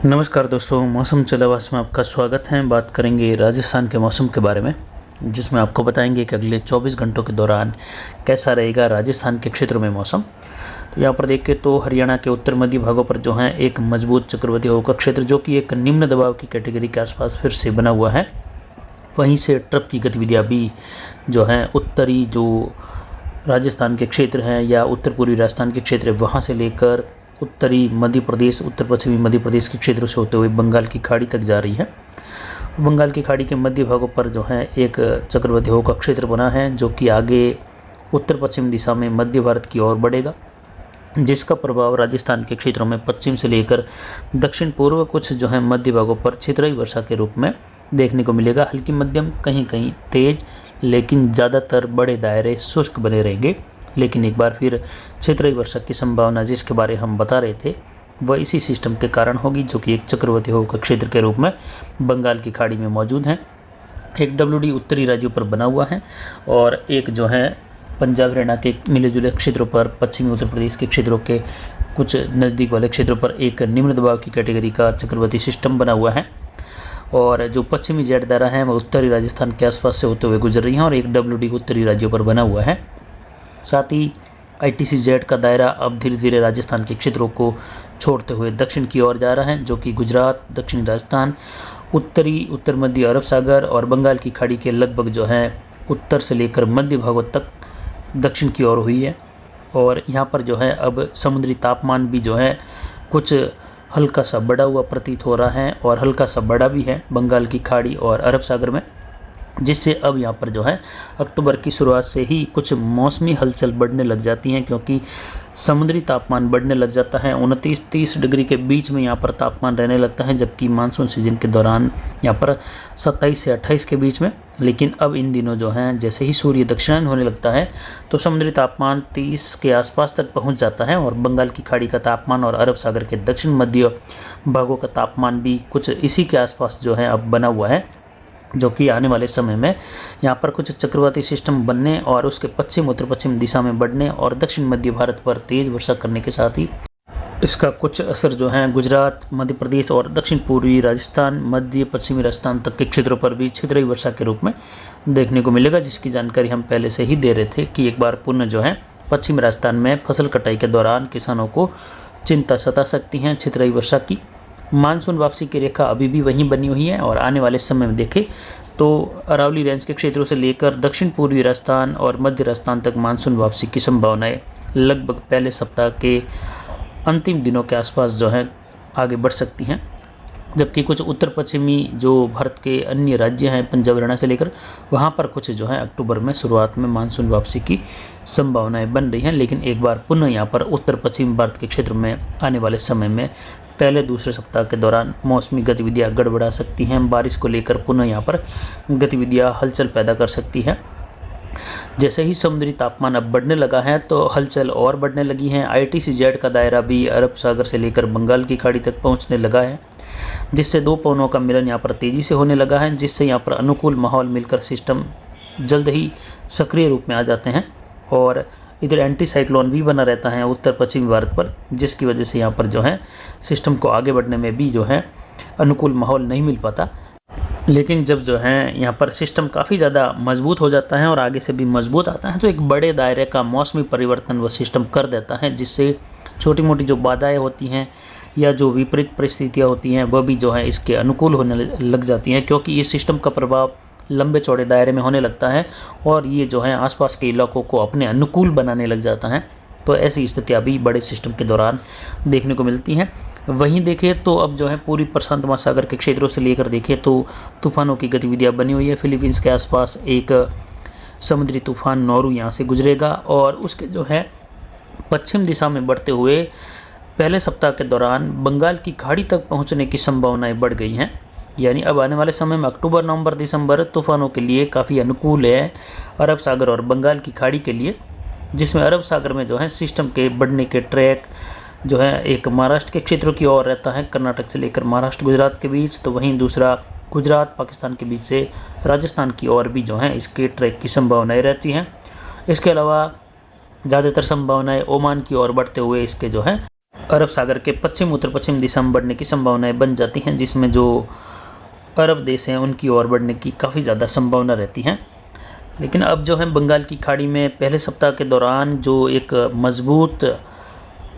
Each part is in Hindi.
नमस्कार दोस्तों, मौसम चलावास में आपका स्वागत है। बात करेंगे राजस्थान के मौसम के बारे में, जिसमें आपको बताएंगे कि अगले 24 घंटों के दौरान कैसा रहेगा राजस्थान के क्षेत्रों में मौसम। तो यहाँ पर देखें तो हरियाणा के उत्तर मध्य भागों पर जो है एक मजबूत चक्रवाती हवा का क्षेत्र जो कि एक निम्न दबाव की कैटेगरी के आसपास फिर से बना हुआ है। वहीं से ट्रफ की गतिविधियाँ भी जो हैं उत्तरी जो राजस्थान के क्षेत्र हैं या उत्तर पूर्वी राजस्थान के क्षेत्र है वहाँ से लेकर उत्तरी मध्य प्रदेश, उत्तर पश्चिमी मध्य प्रदेश के क्षेत्रों से होते हुए बंगाल की खाड़ी तक जा रही है। बंगाल की खाड़ी के मध्य भागों पर जो है एक चक्रवाती हवा का क्षेत्र बना है जो कि आगे उत्तर पश्चिम दिशा में मध्य भारत की ओर बढ़ेगा, जिसका प्रभाव राजस्थान के क्षेत्रों में पश्चिम से लेकर दक्षिण पूर्व कुछ जो है मध्य भागों पर छितराई वर्षा के रूप में देखने को मिलेगा। हल्की मध्यम, कहीं कहीं तेज, लेकिन ज़्यादातर बड़े दायरे शुष्क बने रहेंगे। लेकिन एक बार फिर छितराई वर्षा की संभावना जिसके बारे हम बता रहे थे वह इसी सिस्टम के कारण होगी जो कि एक चक्रवाती हवा का क्षेत्र के रूप में बंगाल की खाड़ी में मौजूद है। एक WD उत्तरी राज्यों पर बना हुआ है और एक जो है पंजाब हरियाणा के मिले जुले क्षेत्रों पर, पश्चिमी उत्तर प्रदेश के क्षेत्रों के कुछ नज़दीक वाले क्षेत्रों पर एक निम्न दबाव की कैटेगरी का चक्रवाती सिस्टम बना हुआ है। और जो पश्चिमी जेट धारा है वह उत्तरी राजस्थान के आसपास से होते हुए गुजर रही हैं और एक WD उत्तरी राज्यों पर बना हुआ है। साथ ही ITC जेट का दायरा अब धीरे धीरे राजस्थान के क्षेत्रों को छोड़ते हुए दक्षिण की ओर जा रहा है, जो कि गुजरात, दक्षिणी राजस्थान, उत्तरी उत्तर मध्य अरब सागर और बंगाल की खाड़ी के लगभग जो है उत्तर से लेकर मध्य भागों तक दक्षिण की ओर हुई है। और यहाँ पर जो है अब समुद्री तापमान भी जो है कुछ हल्का सा बढ़ा हुआ प्रतीत हो रहा है और हल्का सा बढ़ा भी है बंगाल की खाड़ी और अरब सागर में, जिससे अब यहाँ पर जो है अक्टूबर की शुरुआत से ही कुछ मौसमी हलचल बढ़ने लग जाती हैं, क्योंकि समुद्री तापमान बढ़ने लग जाता है। 29-30 डिग्री के बीच में यहाँ पर तापमान रहने लगता है, जबकि मानसून सीजन के दौरान यहाँ पर 27 से 28 के बीच में। लेकिन अब इन दिनों जो हैं जैसे ही सूर्य दक्षिणायन होने लगता है तो समुद्री तापमान 30 के आसपास तक पहुँच जाता है और बंगाल की खाड़ी का तापमान और अरब सागर के दक्षिण मध्य भागों का तापमान भी कुछ इसी के आसपास जो है अब बना हुआ है, जो कि आने वाले समय में यहाँ पर कुछ चक्रवाती सिस्टम बनने और उसके पश्चिम उत्तर पश्चिम दिशा में बढ़ने और दक्षिण मध्य भारत पर तेज वर्षा करने के साथ ही इसका कुछ असर जो है गुजरात, मध्य प्रदेश और दक्षिण पूर्वी राजस्थान, मध्य पश्चिमी राजस्थान तक के क्षेत्रों पर भी छितराई वर्षा के रूप में देखने को मिलेगा, जिसकी जानकारी हम पहले से ही दे रहे थे कि एक बार पुनः जो है पश्चिमी राजस्थान में फसल कटाई के दौरान किसानों को चिंता सता सकती हैं छितराई वर्षा की। मानसून वापसी की रेखा अभी भी वहीं बनी हुई है और आने वाले समय में देखें तो अरावली रेंज के क्षेत्रों से लेकर दक्षिण पूर्वी राजस्थान और मध्य राजस्थान तक मानसून वापसी की संभावनाएं लगभग पहले सप्ताह के अंतिम दिनों के आसपास जो है आगे बढ़ सकती हैं। जबकि कुछ उत्तर पश्चिमी जो भारत के अन्य राज्य हैं पंजाब हरियाणा से लेकर वहाँ पर कुछ जो है अक्टूबर में शुरुआत में मानसून वापसी की संभावनाएं बन रही हैं। लेकिन एक बार पुनः यहाँ पर उत्तर पश्चिम भारत के क्षेत्र में आने वाले समय में पहले दूसरे सप्ताह के दौरान मौसमी गतिविधियाँ गड़बड़ा सकती हैं। बारिश को लेकर पुनः यहाँ पर गतिविधियाँ हलचल पैदा कर सकती हैं। जैसे ही समुद्री तापमान अब बढ़ने लगा है तो हलचल और बढ़ने लगी है। ITC जेट का दायरा भी अरब सागर से लेकर बंगाल की खाड़ी तक पहुंचने लगा है, जिससे दो पवनों का मिलन यहाँ पर तेज़ी से होने लगा है, जिससे यहाँ पर अनुकूल माहौल मिलकर सिस्टम जल्द ही सक्रिय रूप में आ जाते हैं। और इधर एंटी साइक्लोन भी बना रहता है उत्तर पश्चिमी भारत पर, जिसकी वजह से यहाँ पर जो है सिस्टम को आगे बढ़ने में भी जो है अनुकूल माहौल नहीं मिल पाता। लेकिन जब जो है यहाँ पर सिस्टम काफ़ी ज़्यादा मजबूत हो जाता है और आगे से भी मजबूत आता है तो एक बड़े दायरे का मौसमी परिवर्तन वह सिस्टम कर देता है, जिससे छोटी मोटी जो बाधाएं होती हैं या जो विपरीत परिस्थितियाँ होती हैं वह भी जो है इसके अनुकूल होने लग जाती हैं, क्योंकि ये सिस्टम का प्रभाव लंबे चौड़े दायरे में होने लगता है और ये जो है आसपास के इलाकों को अपने अनुकूल बनाने लग जाता है। तो ऐसी स्थितियाँ भी बड़े सिस्टम के दौरान देखने को मिलती हैं। वहीं देखें तो अब जो है पूरी प्रशांत महासागर के क्षेत्रों से लेकर देखें तो तूफानों की गतिविधियाँ बनी हुई है। फिलीपींस के आसपास एक समुद्री तूफान नोरू यहाँ से गुजरेगा और उसके जो है पश्चिम दिशा में बढ़ते हुए पहले सप्ताह के दौरान बंगाल की खाड़ी तक पहुँचने की संभावनाएँ बढ़ गई हैं। यानी अब आने वाले समय में अक्टूबर, नवंबर, दिसंबर तूफानों के लिए काफ़ी अनुकूल है अरब सागर और बंगाल की खाड़ी के लिए, जिसमें अरब सागर में जो है सिस्टम के बढ़ने के ट्रैक जो है एक महाराष्ट्र के क्षेत्रों की ओर रहता है, कर्नाटक से लेकर महाराष्ट्र गुजरात के बीच, तो वहीं दूसरा गुजरात पाकिस्तान के बीच से राजस्थान की ओर भी जो है इसके ट्रैक की संभावनाएं रहती हैं। इसके अलावा ज़्यादातर संभावनाएं ओमान की ओर बढ़ते हुए इसके जो है अरब सागर के पश्चिम उत्तर पश्चिम दिशा में बढ़ने की संभावनाएं बन जाती हैं, जिसमें जो अरब देश हैं उनकी ओर बढ़ने की काफ़ी ज़्यादा संभावना रहती हैं। लेकिन अब जो है बंगाल की खाड़ी में पहले सप्ताह के दौरान जो एक मजबूत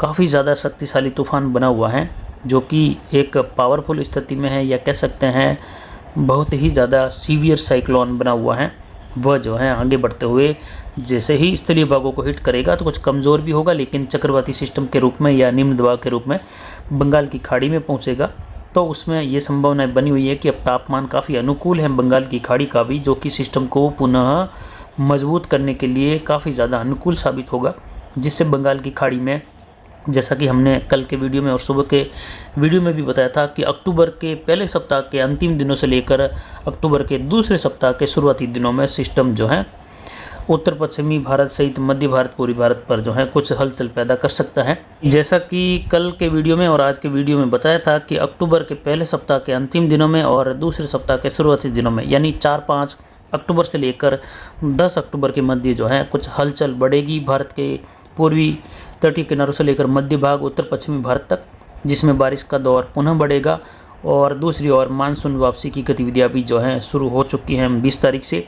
काफ़ी ज़्यादा शक्तिशाली तूफान बना हुआ है, जो कि एक पावरफुल स्थिति में है, या कह सकते हैं बहुत ही ज़्यादा सीवियर साइक्लोन बना हुआ है, वह जो है आगे बढ़ते हुए जैसे ही स्थलीय भागों को हिट करेगा तो कुछ कमज़ोर भी होगा, लेकिन चक्रवाती सिस्टम के रूप में या निम्न दबाव के रूप में बंगाल की खाड़ी में पहुंचेगा। तो उसमें ये संभावनाएं बनी हुई है कि अब तापमान काफ़ी अनुकूल है बंगाल की खाड़ी का भी, जो कि सिस्टम को पुनः मजबूत करने के लिए काफ़ी ज़्यादा अनुकूल साबित होगा, जिससे बंगाल की खाड़ी में, जैसा कि हमने कल के वीडियो में और सुबह के वीडियो में भी बताया था कि अक्टूबर के पहले सप्ताह के अंतिम दिनों से लेकर अक्टूबर के दूसरे सप्ताह के शुरुआती दिनों में सिस्टम जो है उत्तर पश्चिमी भारत सहित मध्य भारत, पूर्वी भारत पर जो है कुछ हलचल पैदा कर सकता है। जैसा कि कल के वीडियो में और आज के वीडियो में बताया था कि अक्टूबर के पहले सप्ताह के अंतिम दिनों में और दूसरे सप्ताह के शुरुआती दिनों में, यानी 4-5 अक्टूबर से लेकर 10 अक्टूबर के मध्य जो है कुछ हलचल बढ़ेगी भारत के पूर्वी तटीय किनारों से लेकर मध्य भाग उत्तर पश्चिमी भारत तक, जिसमें बारिश का दौर पुनः बढ़ेगा। और दूसरी ओर मानसून वापसी की गतिविधियां भी जो हैं शुरू हो चुकी हैं 20 तारीख से।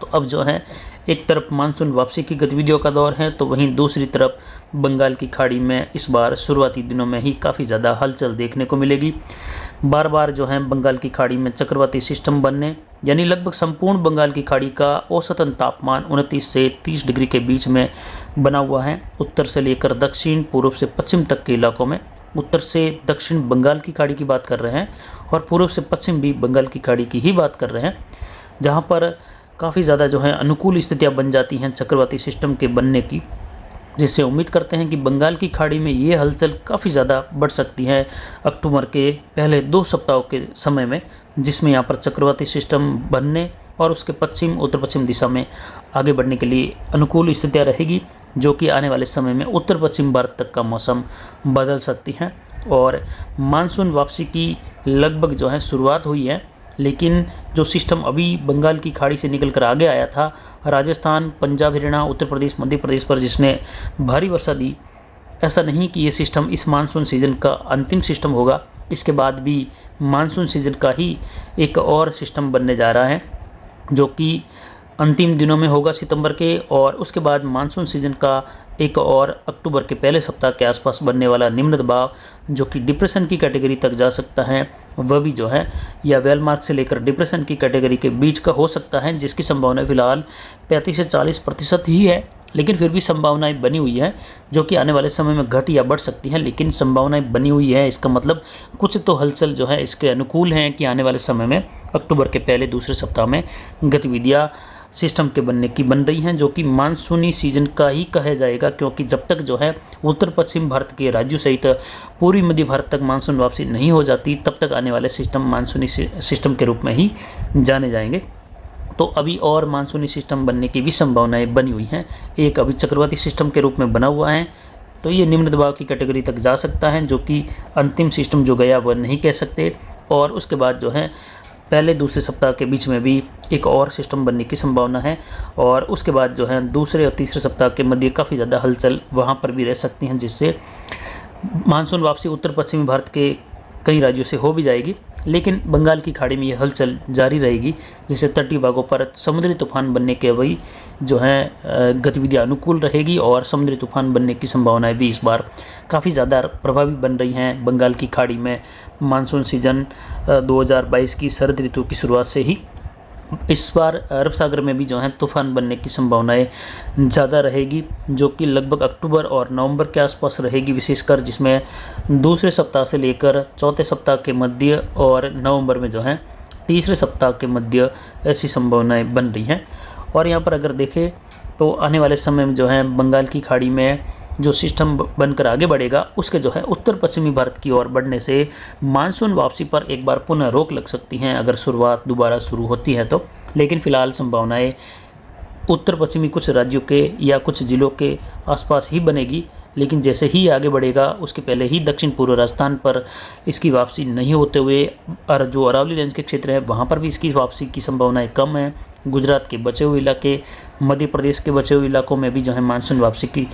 तो अब जो है एक तरफ मानसून वापसी की गतिविधियों का दौर है, तो वहीं दूसरी तरफ बंगाल की खाड़ी में इस बार शुरुआती दिनों में ही काफ़ी ज़्यादा हलचल देखने को मिलेगी। बार बार जो है बंगाल की खाड़ी में चक्रवाती सिस्टम बनने, यानी लगभग संपूर्ण बंगाल की खाड़ी का औसतन तापमान 29 से 30 डिग्री के बीच में बना हुआ है। उत्तर से लेकर दक्षिण, पूर्व से पश्चिम तक के इलाकों में, उत्तर से दक्षिण बंगाल की खाड़ी की बात कर रहे हैं और पूर्व से पश्चिम भी बंगाल की खाड़ी की ही बात कर रहे हैं, जहाँ पर काफ़ी ज़्यादा जो है अनुकूल स्थितियां बन जाती हैं चक्रवाती सिस्टम के बनने की, जिससे उम्मीद करते हैं कि बंगाल की खाड़ी में ये हलचल काफ़ी ज़्यादा बढ़ सकती है अक्टूबर के पहले 2 सप्ताहों के समय में, जिसमें यहाँ पर चक्रवाती सिस्टम बनने और उसके पश्चिम उत्तर पश्चिम दिशा में आगे बढ़ने के लिए अनुकूल स्थितियाँ रहेगी, जो कि आने वाले समय में उत्तर पश्चिम भारत तक का मौसम बदल सकती हैं। और मानसून वापसी की लगभग जो है शुरुआत हुई है, लेकिन जो सिस्टम अभी बंगाल की खाड़ी से निकलकर आगे आया था राजस्थान, पंजाब, हरियाणा, उत्तर प्रदेश, मध्य प्रदेश पर, जिसने भारी वर्षा दी, ऐसा नहीं कि ये सिस्टम इस मानसून सीजन का अंतिम सिस्टम होगा। इसके बाद भी मानसून सीजन का ही एक और सिस्टम बनने जा रहा है, जो कि अंतिम दिनों में होगा सितंबर के, और उसके बाद मानसून सीजन का एक और अक्टूबर के पहले सप्ताह के आसपास बनने वाला निम्न दबाव, जो कि डिप्रेशन की कैटेगरी तक जा सकता है, वह भी जो है या वेलमार्क से लेकर डिप्रेशन की कैटेगरी के बीच का हो सकता है, जिसकी संभावना फिलहाल 35 से 40% ही है, लेकिन फिर भी संभावनाएं बनी हुई है, जो कि आने वाले समय में घट या बढ़ सकती हैं, लेकिन संभावनाएं बनी हुई है। इसका मतलब कुछ तो हलचल जो है इसके अनुकूल हैं कि आने वाले समय में अक्टूबर के पहले दूसरे सप्ताह में गतिविधियाँ सिस्टम के बनने की बन रही हैं, जो कि मानसूनी सीजन का ही कहा जाएगा, क्योंकि जब तक जो है उत्तर पश्चिम भारत के राज्यों सहित पूर्वी मध्य भारत तक मानसून वापसी नहीं हो जाती, तब तक आने वाले सिस्टम मानसूनी सिस्टम के रूप में ही जाने जाएंगे। तो अभी और मानसूनी सिस्टम बनने की भी संभावनाएं बनी हुई हैं। एक अभी चक्रवाती सिस्टम के रूप में बना हुआ है, तो ये निम्न दबाव की कैटेगरी तक जा सकता है, जो कि अंतिम सिस्टम जो गया वह नहीं कह सकते। और उसके बाद जो है पहले दूसरे सप्ताह के बीच में भी एक और सिस्टम बनने की संभावना है, और उसके बाद जो है दूसरे और तीसरे सप्ताह के मध्य काफ़ी ज़्यादा हलचल वहाँ पर भी रह सकती हैं, जिससे मानसून वापसी उत्तर पश्चिमी भारत के कई राज्यों से हो भी जाएगी, लेकिन बंगाल की खाड़ी में ये हलचल जारी रहेगी, जिससे तटीय भागों पर समुद्री तूफान बनने के वही जो है गतिविधियाँ अनुकूल रहेगी, और समुद्री तूफान बनने की संभावनाएं भी इस बार काफ़ी ज़्यादा प्रभावी बन रही हैं बंगाल की खाड़ी में। मानसून सीजन 2022 की शरद ऋतु की शुरुआत से ही इस बार अरब सागर में भी जो है तूफान बनने की संभावनाएं ज़्यादा रहेगी, जो कि लगभग अक्टूबर और नवंबर के आसपास रहेगी विशेषकर, जिसमें दूसरे सप्ताह से लेकर चौथे सप्ताह के मध्य और नवंबर में जो है तीसरे सप्ताह के मध्य ऐसी संभावनाएं बन रही हैं। और यहाँ पर अगर देखें तो आने वाले समय में जो है बंगाल की खाड़ी में जो सिस्टम बनकर आगे बढ़ेगा, उसके जो है उत्तर पश्चिमी भारत की ओर बढ़ने से मानसून वापसी पर एक बार पुनः रोक लग सकती हैं अगर शुरुआत दोबारा शुरू होती है तो। लेकिन फ़िलहाल संभावनाएं उत्तर पश्चिमी कुछ राज्यों के या कुछ ज़िलों के आसपास ही बनेगी, लेकिन जैसे ही आगे बढ़ेगा उसके पहले ही दक्षिण पूर्व राजस्थान पर इसकी वापसी नहीं होते हुए और जो अरावली रेंज के क्षेत्र है वहाँ पर भी इसकी वापसी की संभावनाएं कम है। गुजरात के बचे हुए इलाके, मध्य प्रदेश के बचे हुए इलाकों में भी जो है मानसून वापसी की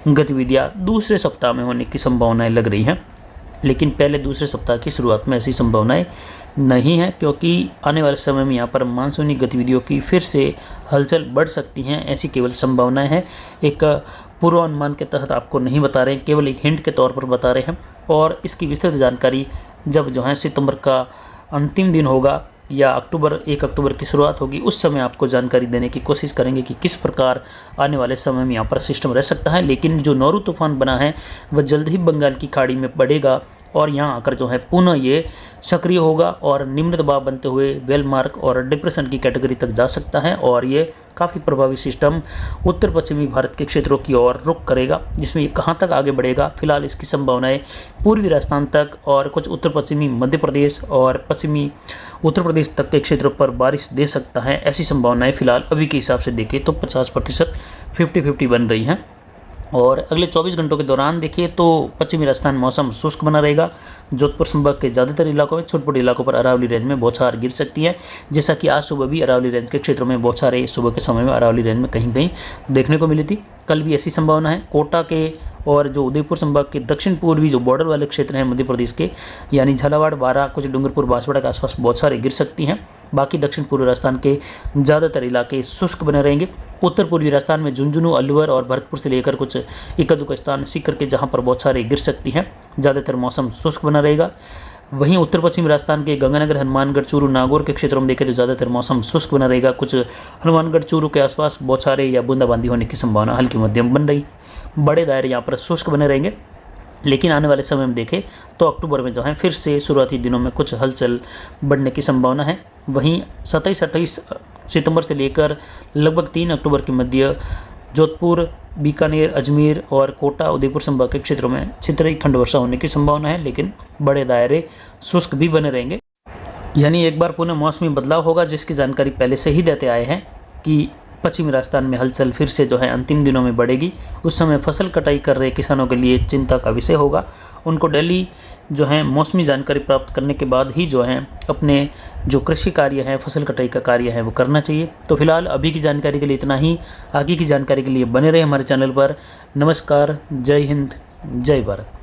गतिविधियाँ दूसरे सप्ताह में होने की संभावनाएं लग रही हैं, लेकिन पहले दूसरे सप्ताह की शुरुआत में ऐसी संभावनाएं नहीं है, क्योंकि आने वाले समय में यहाँ पर मानसूनी गतिविधियों की फिर से हलचल बढ़ सकती हैं, ऐसी केवल संभावनाएं हैं। एक पूर्वानुमान के तहत आपको नहीं बता रहे हैं, केवल एक हिंट के तौर पर बता रहे हैं। और इसकी विस्तृत जानकारी जब जो है सितंबर का अंतिम दिन होगा या 1 अक्टूबर की शुरुआत होगी, उस समय आपको जानकारी देने की कोशिश करेंगे कि किस प्रकार आने वाले समय में यहाँ पर सिस्टम रह सकता है। लेकिन जो नौरू तूफान बना है वह जल्द ही बंगाल की खाड़ी में बढ़ेगा और यहाँ आकर जो है पुनः ये सक्रिय होगा और निम्न दबाव बनते हुए वेल मार्क और डिप्रेशन की कैटेगरी तक जा सकता है। और ये काफ़ी प्रभावी सिस्टम उत्तर पश्चिमी भारत के क्षेत्रों की ओर रुख करेगा, जिसमें ये कहाँ तक आगे बढ़ेगा फिलहाल इसकी संभावनाएं पूर्वी राजस्थान तक और कुछ उत्तर पश्चिमी मध्य प्रदेश और पश्चिमी उत्तर प्रदेश तक के क्षेत्रों पर बारिश दे सकता है। ऐसी संभावनाएं फिलहाल अभी के हिसाब से देखें तो 50% 50-50 बन रही हैं। और अगले 24 घंटों के दौरान देखिए तो पश्चिमी राजस्थान मौसम शुष्क बना रहेगा। जोधपुर संभाग के ज़्यादातर इलाकों में, छोटे इलाकों पर अरावली रेंज में बौछार गिर सकती है, जैसा कि आज सुबह भी अरावली रेंज के क्षेत्रों में बौछारें सुबह के समय में अरावली रेंज में कहीं कहीं देखने को मिली थी। कल भी ऐसी संभावना है। कोटा के और जो उदयपुर संभाग के दक्षिण पूर्वी जो बॉर्डर वाले क्षेत्र हैं मध्य प्रदेश के, यानी झालावाड़, बारां, कुछ डूंगरपुर, बांसवाड़ा के आसपास बौछारें गिर सकती हैं। बाकी दक्षिण पूर्वी राजस्थान के ज़्यादातर इलाके शुष्क बने रहेंगे। उत्तर पूर्वी राजस्थान में झुंझुनू, अलवर और भरतपुर से लेकर कुछ इक्का-दुक्का स्थान सीकर के जहां पर बौछारें गिर सकती हैं, ज़्यादातर मौसम शुष्क बना रहेगा। वहीं उत्तर पश्चिमी राजस्थान के गंगानगर, हनुमानगढ़, चूरू, नागौर के क्षेत्रों में देखें तो ज़्यादातर मौसम शुष्क बना रहेगा। कुछ हनुमानगढ़, चूरू के आसपास बौछारें या बूंदाबांदी होने की संभावना हल्की मध्यम बन रही। बड़े दायरे यहाँ पर शुष्क बने रहेंगे। लेकिन आने वाले समय में देखें तो अक्टूबर में जो है फिर से शुरुआती दिनों में कुछ हलचल बढ़ने की संभावना है। वहीं 27-28 सितंबर से लेकर लगभग 3 अक्टूबर के मध्य जोधपुर, बीकानेर, अजमेर और कोटा, उदयपुर संभाग के क्षेत्रों में छितरी खंड वर्षा होने की संभावना है, लेकिन बड़े दायरे शुष्क भी बने रहेंगे। यानी एक बार पुनः मौसमी बदलाव होगा, जिसकी जानकारी पहले से ही देते आए हैं कि पश्चिमी राजस्थान में हलचल फिर से जो है अंतिम दिनों में बढ़ेगी। उस समय फसल कटाई कर रहे किसानों के लिए चिंता का विषय होगा। उनको डेली जो है मौसमी जानकारी प्राप्त करने के बाद ही जो है अपने जो कृषि कार्य है, फसल कटाई का कार्य है, वो करना चाहिए। तो फिलहाल अभी की जानकारी के लिए इतना ही। आगे की जानकारी के लिए बने रहे हमारे चैनल पर। नमस्कार, जय हिंद, जय भारत।